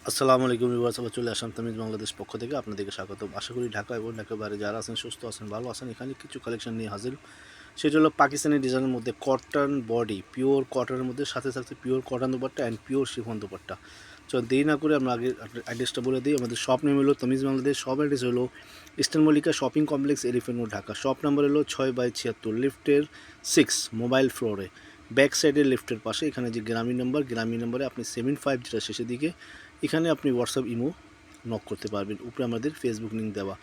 আসসালামু আলাইকুম ভিউয়ার্স, আমরা চলে আসলাম তামিজ বাংলাদেশ পক্ষ থেকে আপনাদেরকে স্বাগতম। আশা করি ঢাকা এবং ঢাকার বাইরে যারা আছেন সুস্থ আছেন, ভালো আছেন। এখানে কিছু কালেকশন নিয়ে হাজির। সেটা হলো পাকিস্তানি ডিজাইনের মধ্যে কটন বডি, পিওর কটনের মধ্যে সাথে সাথে pure cotton dupatta and pure chiffon dupatta. চল দেরি না করে আমরা আগে অ্যাড্রেসটা বলে দিই। আমাদের শপ নেম হলো তামিজ বাংলাদেশ। শপ অ্যাড্রেস হলো eastern Mallika shopping complex, elephant road, Dhaka. Shop number হলো 6/76, লিফটের 6, মোবাইল ফ্লোরে, ব্যাক সাইডের লিফটের পাশে। এখানে যে গ্রামীণ নাম্বারে আপনি 75 যেটা শেষের দিকে, এখানে আপনি হোয়াটসঅ্যাপ ইমো নক করতে পারবেন। উপরে আমাদের ফেসবুক লিঙ্ক দেওয়া।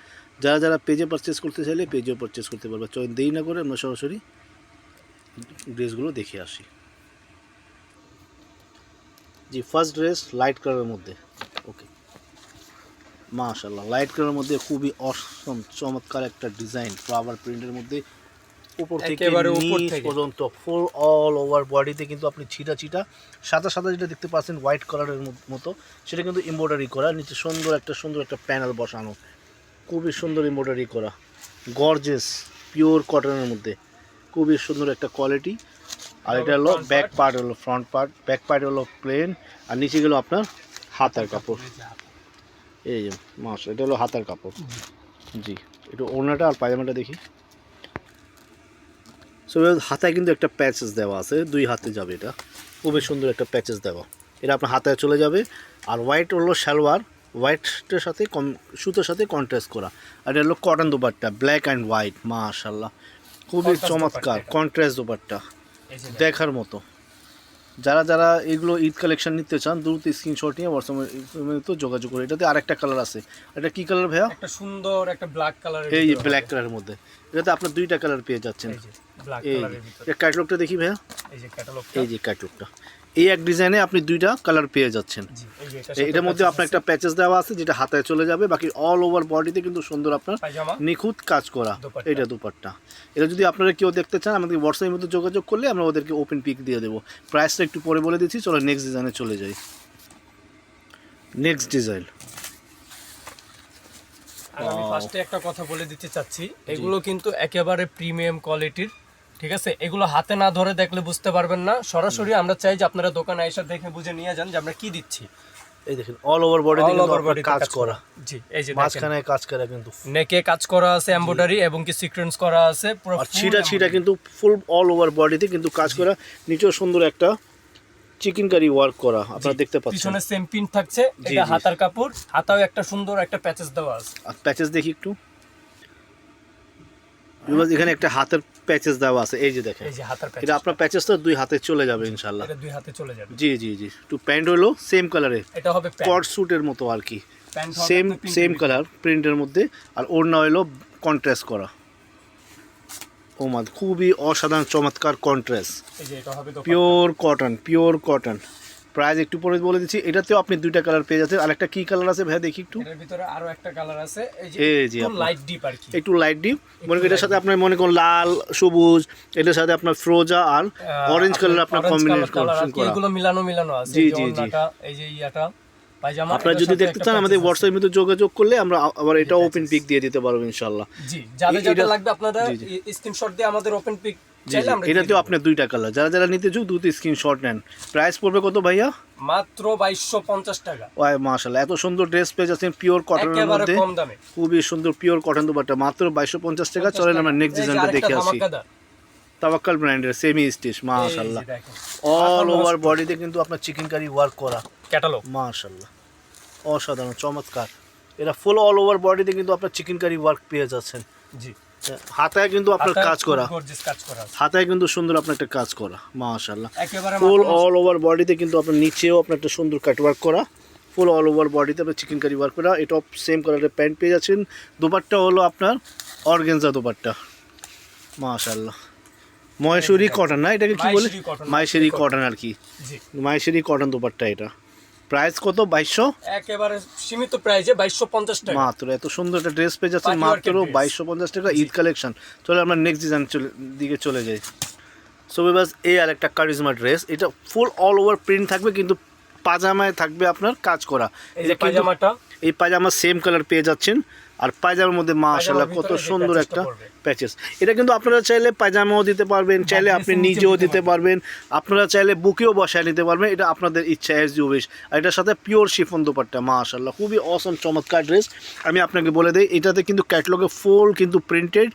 যারা যারা পেজে পারচেস করতে চাইলে পেজেও পারচেস করতে পারবে। চল দেরি না করে আমরা সরাসরি ড্রেসগুলো দেখে আসি। জি, ফার্স্ট ড্রেস লাইট কালারের মধ্যে। ওকে, মাশাআল্লাহ, লাইট কালারের মধ্যে খুবই অসম চমৎকার একটা ডিজাইন, ফ্লাওয়ার প্রিন্টের মধ্যে উপর থেকে নিচ পর্যন্ত ফুল অল ওভার বডিতে কিন্তু আপনি ছিটা সাদা সাদা যেটা দেখতে পাচ্ছেন হোয়াইট কালারের মতো, সেটা কিন্তু এমব্রয়ডারি করা। নিচে সুন্দর একটা প্যানেল বসানো, খুবই সুন্দর এমব্রয়ডারি করা, গর্জিয়াস পিওর কটনের মধ্যে, খুবই সুন্দর একটা কোয়ালিটি। আর এটা হলো ব্যাক পার্ট, হলো ফ্রন্ট পার্ট, ব্যাক পার্ট হলো প্লেন, আর নিচে গেলো আপনার হাতার কাপড়। এই যে এটা হলো হাতার কাপড়। জি, একটু ওড়নাটা আর পায়জামাটা দেখি। সো হাতায় কিন্তু একটা প্যাচেস দেওয়া আছে, দুই হাতে যাবে। এটা খুবই সুন্দর একটা প্যাচেস দেওয়া, এটা আপনার হাতায় চলে যাবে। আর হোয়াইট হলো সালোয়ার, হোয়াইটের সাথে সুতোর সাথে কন্ট্রাস্ট করা। আর এটা হলো cotton dupatta, black and white. মাশাআল্লাহ, খুবই চমৎকার কন্ট্রাস্ট দুপাট্টা, দেখার মতো। যারা যারা এগুলো ঈদ কালেকশন নিতে চান দ্রুত স্ক্রিনশট নিয়ে হোয়াটসঅ্যাপে তো যোগাযোগ করে। এটাতে আরেকটা কালার আছে। এটা কি কালার ভাইয়া? একটা সুন্দর একটা ব্ল্যাক কালার। এই যে ব্ল্যাক কালারের মধ্যে, এটাতে আপনার দুইটা কালার পেয়ে যাচ্ছেন। এই যে ক্যাটালগটা দেখি ভাইয়া। এই যে ক্যাটালগটা, এই এক ডিজাইনে আপনি দুইটা কালার পেয়ে যাচ্ছেন। এটার মধ্যে আপনার একটা প্যাচেস দেওয়া আছে যেটা হাতায় চলে যাবে, বাকি অল ওভার বডিতে কিন্তু সুন্দর আপনার নিখুঁত কাজ করা। এটা দুপাট্টা। এটা যদি আপনারা কেউ দেখতে চান আমাদের হোয়াটসঅ্যাপের মধ্যে যোগাযোগ করলে আমরা ওদেরকে ওপেন পিক দিয়ে দেবো। প্রাইসটা একটু পরে বলে দিচ্ছি। চলো নেক্সট ডিজাইনে চলে যাই। নেক্সট ডিজাইন, আমি ফার্স্টে একটা কথা বলে দিতে চাচ্ছি, এগুলো কিন্তু একেবারে প্রিমিয়াম কোয়ালিটির। ঠিক আছে, এগুলো হাতে না ধরে দেখলে বুঝতে পারবেন না। সরাসরি আমরা চাই যে আপনারা দোকানে এসে দেখে বুঝে নিয়ে যান যে আমরা কি দিচ্ছি। এই দেখেন অল ওভার বডিতে কিন্তু কাজ করা। জি, এই যে মাঝখানে কাজ করা, কিন্তু নেকে কাজ করা আছে, এমব্রয়ডারি এবং কি সিকোয়েন্স করা আছে পুরো। আর ছিটা কিন্তু ফুল অল ওভার বডিতে কিন্তু কাজ করা। নিচেও সুন্দর একটা চিকেন কারি ওয়ার্ক করা আপনারা দেখতে পাচ্ছেন। পিছনে সেম পিন থাকছে। এটা হাতার কাপড়, হাতাও একটা সুন্দর একটা প্যাচেস দেওয়া আছে। আর প্যাচেস দেখি একটু। এখানে একটা হাতের প্যাচেস দেওয়া আছে, এই যে দেখেন। এই যে হাতার প্যাচেস, এটা আপনার প্যাচেসটা দুই হাতে চলে যাবে ইনশাআল্লাহ। এটা দুই হাতে চলে যাবে। জি জি জি। টু প্যান্ট হলো সেম কালারে, এটা হবে কট স্যুটের মতো আর কি, প্যান্ট সেম কালার প্রিন্টের মধ্যে। আর ওড়না হলো কন্ট্রাস্ট করা। ও মা, খুবই অসাধারণ চমৎকার কন্ট্রাস্ট, পিওর কটন। প্রাইস একটু পরে বলে দিচ্ছি। এটাতেও আপনি দুইটা কালার পেয়ে যাচ্ছেন। আরেকটা কি কালার আছে ভাই দেখি একটু। এর ভিতরে আরো একটা কালার আছে, এই যে একটু লাইট ডিপ আর কি, একটু লাইট ডিপ। মনে করেন এটার সাথে আপনার মনে করুন লাল সবুজ, এটার সাথে আপনার ফ্রোজা আর অরেঞ্জ কালার আপনার কম্বিনেশন করা। এগুলো মিলানো আছে। জি জি জি। এই যে ইয়াটা পায়জামা, আপনারা যদি দেখতে চান আমাদের হোয়াটসঅ্যাপের মধ্যে যোগাযোগ করলে আমরা আবার এটা ওপেন পিক দিয়ে দিতে পারবো ইনশাআল্লাহ। জি, যাদের লাগবে আপনারা স্ক্রিনশট দিয়ে আমাদের ওপেন পিক চাইলে আমরা এটাতেও আপনি দুইটা কালার। যারা যারা নিতে চান দ্রুত স্ক্রিনশট নেন। প্রাইস পড়বে কত ভাইয়া? মাত্র 2250 টাকা। ওয়াই মাশাআল্লাহ, এত সুন্দর ড্রেস পেয়ে যাচ্ছেন পিওর কটনের মধ্যে, কম দামে, খুবই সুন্দর পিওর কটন দুপাট্টা, মাত্র 2250 টাকা। চলেন আমরা নেক্সট ডিজাইনটা দেখে আসি। তাওয়াক্কাল ব্র্যান্ডের সেমি স্টিচ, মাশাআল্লাহ, অল ওভার বডিতে কিন্তু আপনার চিকেন কারি ওয়ার্ক করা ক্যাটালগ। মাশাআল্লাহ, অসাধারণ চমৎকার। এটা ফুল অল ওভার বডিতে কিন্তু আপনার চিকেন কারি ওয়ার্ক পেয়ে যাচ্ছেন। জি, হাতায় কিন্তু আপনার কাজ করা, হাতায় কিন্তু সুন্দর আপনার একটা কাজ করা মাশাআল্লাহ। ফুল অল ওভার বডিতে কিন্তু আপনার নিচেও আপনার একটা সুন্দর কাট ওয়ার্ক করা, ফুল অল ওভার বডিতে আপনার চিকেন কারি ওয়ার্ক করা। এটা সেম কালারের প্যান্ট পেয়ে যাচ্ছেন। দুপাট্টা হলো আপনার অর্গানজা দুপাট্টা মাশাআল্লাহ। মহেশ্বরী কটন না, এটাকে কি বলে? মাহেশ্বরী কটন আর কি, মাহেশ্বরী কটন দুপাট্টা। এটা প্রাইস কত? 2200, একেবারে সীমিত প্রাইসে 2250 টাকা মাত্র। এত সুন্দর একটা ড্রেস পেয়ে যাচ্ছেন মাত্র 2250 টাকা, ঈদ কালেকশন। চলে আমরা নেক্সট ডিজাইন দিকে চলে যাই। সো বাস এই আর একটা কারিজমা ড্রেস, এটা ফুল অল ওভার প্রিন্ট থাকবে কিন্তু পাজামায় থাকবে আপনার কাজ করা। এই যে পাজামাটা এই পায়জামা সেম কালার পেয়ে যাচ্ছেন। আর পায়জামার মধ্যে মাশাআল্লাহ পায়জামার কত ভিতরে যে সুন্দর প্যাচেসটা একটা পড়বে। প্যাচেস। এটা কিন্তু আপনারা চাইলে পায়জামাও দিতে পারবেন, চাইলে আপনি ড্রেসের নিচেও নিজেও দিতে দিতে পারবেন, আপনারা চাইলে বুকেও বসায় নিতে পারবেন, এটা আপনাদের ইচ্ছা অ্যাজ ইউ উইশ। আর এটার সাথে পিওর শিফন দোপাট্টা মাশাআল্লাহ খুবই অসম চমৎকার ড্রেস। আমি আপনাকে বলে দিই, এটাতে কিন্তু ক্যাটলগে ফুল কিন্তু প্রিন্টেড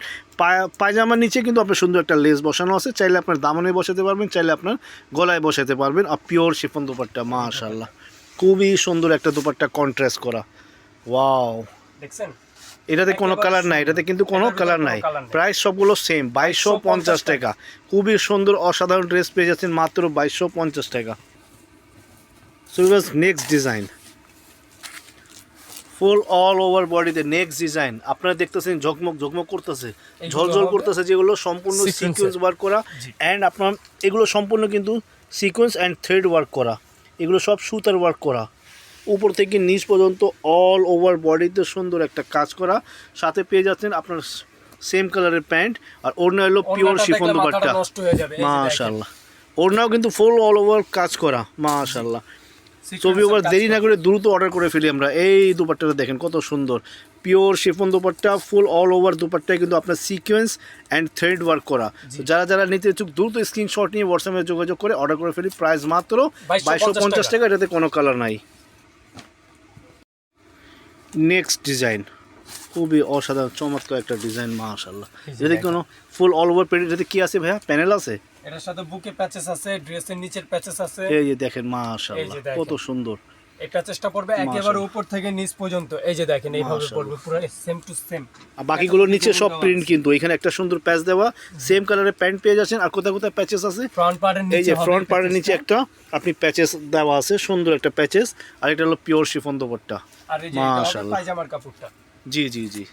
পায়জামার নিচে কিন্তু আপনার সুন্দর একটা লেস বসানো আছে, চাইলে আপনার দামনে বসাতে পারবেন, চাইলে আপনার গলায় বসাতে পারবেন। আর পিওর শিফন দোপাট্টা মাশাআল্লাহ খুবই সুন্দর একটা দোপাট্টা কন্ট্রাস্ট করা। ওয়াও, দেখছেন এটাতে কোনো একেবারে কালার নাই, সুন্দর। এটাতে কিন্তু কোনো এটার ভিতরে কালার কোনো নাই। কালার নেই। প্রাইস সবগুলো সেম 2250 টাকা। খুবই সুন্দর অসাধারণ ড্রেস পেয়ে যাচ্ছেন মাত্র 2250 টাকা। So it next design full all over বডিতে নেক্সট ডিজাইন আপনারা দেখতেছেন ঝকমক ঝকমক করতেছে, এগুলো ঝলঝল হবে করতেছে, যেগুলো সম্পূর্ণ sequence সিকোয়েন্স ওয়ার্ক করা। জি। অ্যান্ড আপনার এগুলো সম্পূর্ণ কিন্তু সিকোয়েন্স অ্যান্ড থ্রেড ওয়ার্ক করা, এগুলো সব সুতার ওয়ার্ক করা, উপর থেকে নিচ পর্যন্ত অল ওভার বডিতে সুন্দর একটা কাজ করা। সাথে পেয়ে যাচ্ছেন আপনার সেম কালারের প্যান্ট, আর ওড়না হলো পিওর ওড়নাটা শিফন দেখলে দোপাট্টা মাথাটা নষ্ট হয়ে যাবে। এই যে দেখেন, মাশাআল্লাহ। ওড়নাও কিন্তু ফুল অল ওভার কাজ করা মাশাআল্লাহ। sequence ছবি ওভার এর কাজ দেরি না করা। করে দ্রুত অর্ডার করে ফেলি আমরা। এই দুপাট্টাটা দেখেন কত সুন্দর, pure chiffon dupatta, full all over দুপাট্টায় কিন্তু আপনার সিকোয়েন্স অ্যান্ড থ্রেড ওয়ার্ক করা। তো যারা যারা নিতে ইচ্ছুক দ্রুত স্ক্রিনশট নিয়ে হোয়াটসঅ্যাপে যোগাযোগ করে অর্ডার করে ফেলি। প্রাইস মাত্র 2250 টাকা, এটাতে কোনো কালার নাই। নেক্সট ডিজাইন খুবই অসাধারণ চমৎকার একটা ডিজাইন মাশাআল্লাহ। এই যে এটাতে দেখেন। কোনো ফুল অল ওভার প্যান্ট, এটাতে কি আছে ভাইয়া, প্যানেল আছে? এটার সাথে বুকে প্যাচেস আছে, ড্রেসের নিচের প্যাচেস আছে। এই যে দেখেন মাশাআল্লাহ এই যে দেখেন। কত সুন্দর। এই প্যাচেসটা পড়বে একেবারে উপর থেকে নিচ পর্যন্ত। এই যে দেখেন এইভাবে পড়বে পুরো সেম টু সেম। আর বাকিগুলোর নিচে সব প্রিন্ট, কিন্তু এখানে একটা সুন্দর প্যাচ দেওয়া, সেম কালারের প্যান্ট পেয়ে যাচ্ছেন। আর কোথায় কোথায় প্যাচেস আছে, ফ্রন্ট পার্টের নিচে এই যে হবে ফ্রন্ট পার্টের নিচে প্যাচেসটা। একটা আপনি প্যাচেস দেওয়া আছে, সুন্দর একটা প্যাচেস। আর এটা হলো পিওর শিফন দোপাট্টা আর এই যে এটা হবে মাশাআল্লাহ। পায়জামার কাপড়টা। জি জি জি,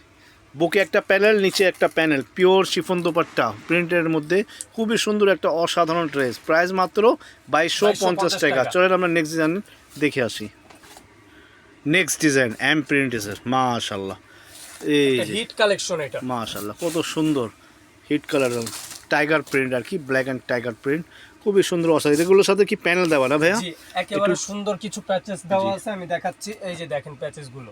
বুকে একটা প্যানেল, নিচে একটা প্যানেল, পিওর শিফন দোপাট্টা প্রিন্টের মধ্যে খুবই সুন্দর একটা অসাধারণ ড্রেস। প্রাইস মাত্র 2250 টাকা। চলেন আমরা নেক্সট ডিজাইন দেখে আসি। নেক্সট ডিজাইন এম প্রিন্টেসের মাশাআল্লাহ, এই যে হিট কালেকশন এটা। মাশাআল্লাহ কত সুন্দর হিট কালার, টাইগার প্রিন্ট আর কি, ব্ল্যাক অ্যান্ড টাইগার প্রিন্ট, খুবই সুন্দর অসাধারণ। এগুলোর সাথে কি প্যানেল দেওয়া না ভাইয়া? জি, একেবারে সুন্দর কিছু প্যাচেস দেওয়া আছে, আমি দেখাচ্ছি। এই যে দেখেন প্যাচেস গুলো।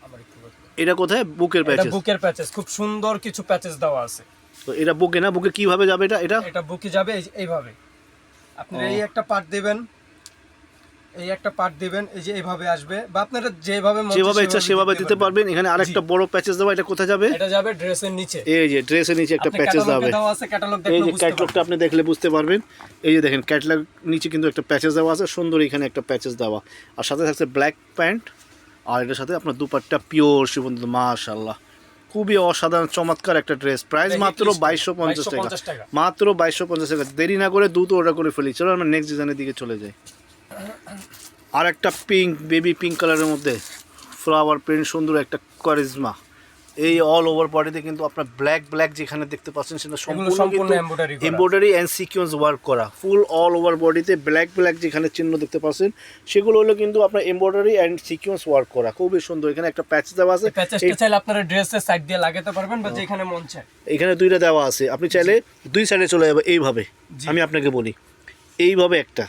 আবার একটু বলতে। এটা কোথায়, বুকের এটা প্যাচেস? বুকের প্যাচেস, খুব সুন্দর কিছু প্যাচেস দেওয়া আছে। তো এটা বুকে না, বুকে কিভাবে যাবে এটা? এটা এটা বুকে যাবে এইভাবে। আপনারা এই একটা পার্ট দিবেন, এই একটা পার্ট দিবেন, এই যে এইভাবে আসবে, বা আপনারা যেভাবে মন চায় যেভাবে ইচ্ছা সেভাবে দিতে পারবেন। এখানে আরেকটা বড় প্যাচেস দেওয়া, এটা কোথায় যাবে? এটা যাবে ড্রেসের নিচে। এই যে ড্রেসের নিচে একটা প্যাচেস দেওয়া, দেওয়া আছে, ক্যাটালগ এই দেখলে যে বুঝতে ক্যাটলগটা পারবেন। আপনি দেখলে বুঝতে পারবেন। এই যে দেখেন ক্যাটলগ নিচে কিন্তু একটা প্যাচেস দেওয়া আছে, সুন্দর এখানে একটা প্যাচেস দেওয়া। আর সাথে থাকছে ব্ল্যাক প্যান্ট, আর এটার সাথে আপনার দুপাট্টা পিওর শিফন মাশাআল্লাহ খুবই অসাধারণ চমৎকার একটা ড্রেস। প্রাইস মাত্র 2250 টাকা, মাত্র 2250 টাকা। দেরি না করে দ্রুত অর্ডার করে ফেলি। চলো আমরা নেক্সট ডিজাইনের দিকে চলে যাই। আর একটা পিঙ্ক, বেবি পিঙ্ক কালারের মধ্যে ফ্লাওয়ার প্রিন্ট, সুন্দর একটা কারিজমা। এই অল ওভার বডিতে কিন্তু আপনার ব্ল্যাক ব্ল্যাক যেখানে দেখতে পাচ্ছেন সেটা সম্পূর্ণ কিন্তু এমব্রয়ডারি অ্যান্ড সিকোয়েন্স ওয়ার্ক করা। ফুল অল ওভার বডিতে ব্ল্যাক ব্ল্যাক যেখানে চিহ্ন দেখতে পাচ্ছেন সেগুলো হলো কিন্তু আপনার এমব্রয়ডারি অ্যান্ড সিকোয়েন্স ওয়ার্ক করা, খুবই সুন্দর। এখানে একটা প্যাচ দেওয়া আছে, প্যাচেসটা চাইলে আপনারা ড্রেসের সাইড দিয়ে লাগাতে পারবেন, বা যেখানে মন চায়। এখানে দুইটা দেওয়া আছে, আপনি চাইলে দুই সাইডে চলে যাবে এইভাবে। আমি আপনাকে বলি এইভাবে একটা,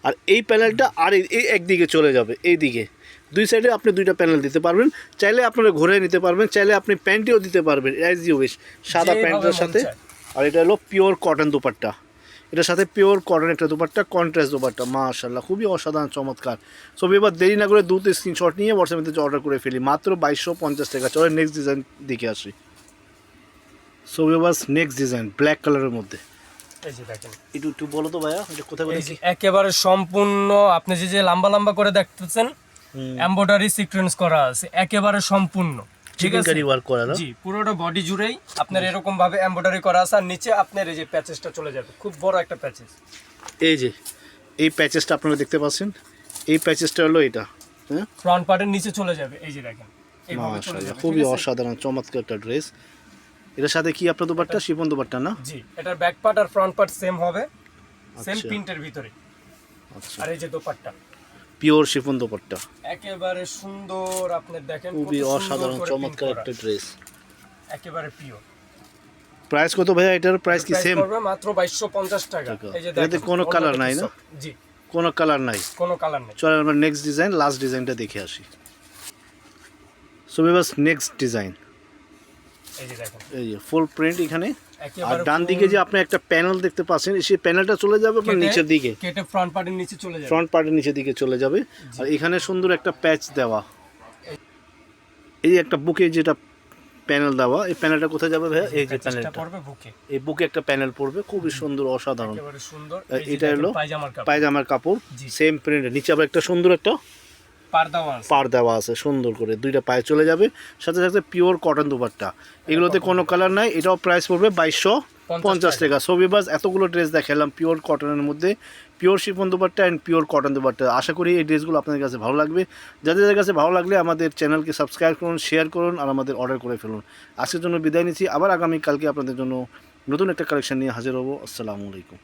আর এই প্যানেলটা আর এই একদিকে চলে যাবে, এই দিকে দুই সাইডে আপনি দুইটা প্যানেল দিতে পারবেন। চাইলে আপনারা ঘুরে নিতে পারবেন, চাইলে আপনি প্যান্টেও দিতে পারবেন অ্যাজ ইউ উইশ, সাদা প্যান্টের সাথে। আর এটা হলো পিওর কটন দুপাট্টা, এটার সাথে পিওর কটন একটা দুপাট্টা, কন্ট্রাস্ট দুপাট্টা মাশাআল্লাহ খুবই অসাধারণ চমৎকার। সো এবার দেরি না করে দ্রুত স্ক্রিনশট নিয়ে হোয়াটসঅ্যাপে অর্ডার করে ফেলি, মাত্র 2250 টাকা। চলো নেক্সট ডিজাইন দিকে আসি। সো এবার নেক্সট ডিজাইন ব্ল্যাক কালারের মধ্যে, এই যে দেখেন একটু একটু বলো তো ভাইয়া এটা কোথায় এই বলেছি? যে একেবারে সম্পূর্ণ আপনি যে লম্বা লম্বা করে দেখতেছেন, এমব্রয়ডারি সিকোয়েন্স করা আছে একেবারে সম্পূর্ণ, ঠিক আছে? চিকেনকারি ওয়ার্ক করা না? জি, পুরোটা বডি জুড়েই আপনার এরকম ভাবে এমব্রয়ডারি করা আছে, আর নিচে আপনার এই যে প্যাচেসটা চলে যাবে, খুব বড় একটা প্যাচেস। এই যে এই প্যাচেসটা আপনারা দেখতে পাচ্ছেন, এই প্যাচেসটা হলো এটা, হ্যাঁ ফ্রন্ট পার্টের নিচে চলে যাবে, এই যে দেখেন এইভাবে চলে মাশাআল্লাহ যাবে, খুবই ঠিক আছে? অসাধারণ চমৎকার একটা ড্রেস। এটার সাথে কি আপনার দুপাট্টা, শিফন দুপাট্টা না? জি, এটার ব্যাক পার্ট আর ফ্রন্ট পার্ট সেম হবে, সেম আচ্ছা। প্রিন্টের ভিতরে। আচ্ছা, আর এই যে দোপাট্টা পিওর শিফন দুপাট্টা, একেবারে সুন্দর, আপনি দেখেন খুবই কত সুন্দর অসাধারণ করে চমৎকার print করা। একটা ড্রেস। একেবারে পিওর। প্রাইস কত ভাইয়া এটার? প্রাইস কি সেম? পড়বে মাত্র 2250 টাকা। এই যে এটাতে দেখেন কোনো কালার নাই না? জি, কোনো কালার নাই। কোনো কালার নেই। চলেন আমরা নেক্সট ডিজাইন, লাস্ট ডিজাইনটা দেখে আসি। সো ভিউয়ার্স নেক্সট ডিজাইন, এই যে দেখেন এই যে ফুল প্রিন্ট এখানে। আর একেবারে ডান দিকে যে আপনি একটা প্যানেল দেখতে পাচ্ছেন, সেই প্যানেলটা চলে যাবে আপনার কেটে- নিচের দিকে, কেটে ফ্রন্ট পার্টের নিচে চলে যাবে। ফ্রন্ট পার্টের নিচের দিকে চলে যাবে। আর এখানে সুন্দর একটা প্যাচ দেওয়া, এই একটা বুকে যেটা প্যানেল দেওয়া, এই প্যানেলটা কোথায় যাবে ভাইয়া? এই যে চেষ্টা প্যানেলটা, করবে বুকে, এই বুকে একটা প্যানেল পড়বে, খুবই সুন্দর অসাধারণ। একেবারে সুন্দর। এটা হলো পায়জামার কাপড়, পায়জামার কাপড়, জি। সেম প্রিন্টের, নিচে আবার একটা সুন্দর একটা পার্দাও আছে। পার দেওয়া আছে সুন্দর করে, দুইটা পায়ে চলে যাবে। সাথে সাথে পিওর কটন দুপাট্টা, এগুলোতে কোনো কালার নাই। এটাও প্রাইস পড়বে 2250 টাকা। সো ভিউয়ার্স এতগুলো ড্রেস দেখালাম পিওর কটনের মধ্যে, pure chiffon dupatta and pure cotton dupatta. আশা করি এই ড্রেসগুলো আপনাদের কাছে ভালো লাগবে। যাদের কাছে ভালো লাগলে আমাদের চ্যানেলকে সাবস্ক্রাইব করুন, শেয়ার করুন আর আমাদের অর্ডার করে ফেলুন। আজকের জন্য বিদায় নিচ্ছি, আবার আগামীকালকে আপনাদের জন্য নতুন একটা কালেকশন নিয়ে হাজির হব। আসসালামু আলাইকুম।